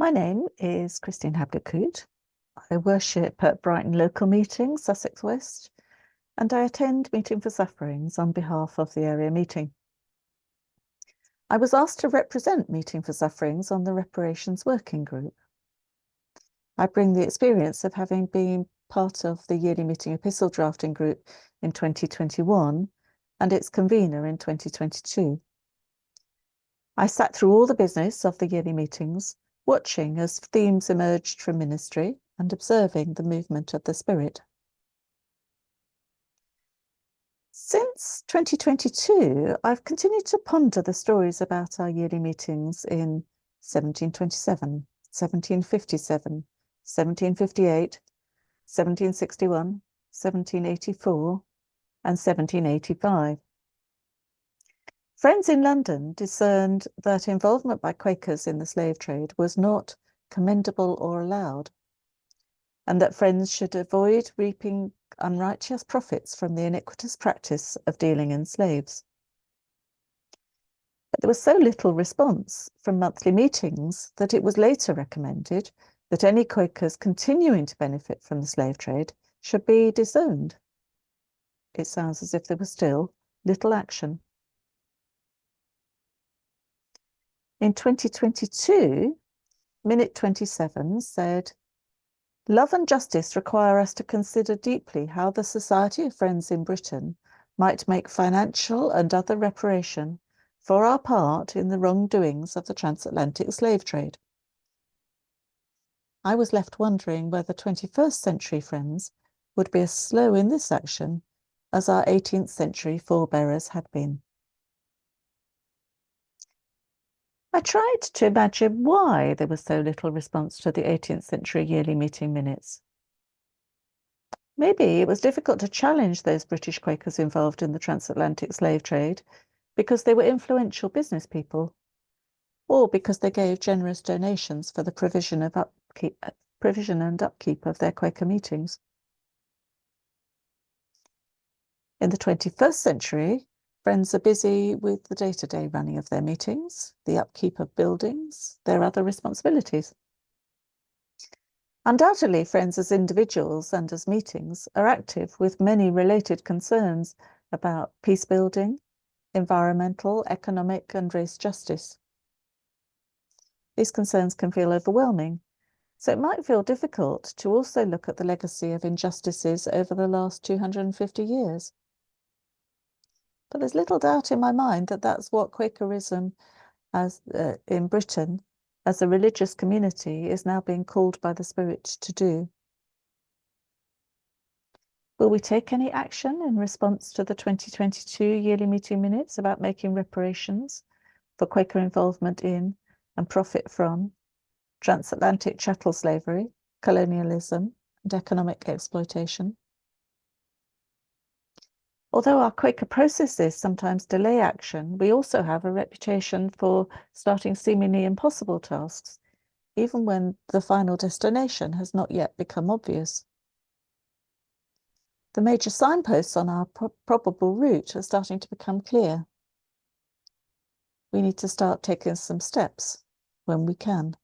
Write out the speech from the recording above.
My name is Christine Habgood. I worship at Brighton local meeting, Sussex West, and I attend Meeting for Sufferings on behalf of the area meeting. I was asked to represent Meeting for Sufferings on the Reparations Working Group. I bring the experience of having been part of the yearly meeting epistle drafting group in 2021 and its convener in 2022. I sat through all the business of the yearly meetings, watching as themes emerged from ministry and observing the movement of the Spirit. Since 2022, I've continued to ponder the stories about our yearly meetings in 1727, 1757, 1758, 1761, 1784, and 1785. Friends in London discerned that involvement by Quakers in the slave trade was not commendable or allowed, and that Friends should avoid reaping unrighteous profits from the iniquitous practice of dealing in slaves. But there was so little response from monthly meetings that it was later recommended that any Quakers continuing to benefit from the slave trade should be disowned. It sounds as if there was still little action. In 2022, Minute 27 said, "Love and justice require us to consider deeply how the Society of Friends in Britain might make financial and other reparation for our part in the wrongdoings of the transatlantic slave trade." I was left wondering whether 21st century Friends would be as slow in this action as our 18th century forebearers had been. I tried to imagine why there was so little response to the 18th century yearly meeting minutes. Maybe it was difficult to challenge those British Quakers involved in the transatlantic slave trade because they were influential business people, or because they gave generous donations for the provision and upkeep of their Quaker meetings. In the 21st century, Friends are busy with the day-to-day running of their meetings, the upkeep of buildings, their other responsibilities. Undoubtedly, Friends as individuals and as meetings are active with many related concerns about peace building, environmental, economic, and race justice. These concerns can feel overwhelming, so it might feel difficult to also look at the legacy of injustices over the last 250 years. But there's little doubt in my mind that that's what Quakerism in Britain, as a religious community, is now being called by the Spirit to do. Will we take any action in response to the 2022 yearly meeting minutes about making reparations for Quaker involvement in and profit from transatlantic chattel slavery, colonialism, and economic exploitation? Although our Quaker processes sometimes delay action, we also have a reputation for starting seemingly impossible tasks, even when the final destination has not yet become obvious. The major signposts on our probable route are starting to become clear. We need to start taking some steps when we can.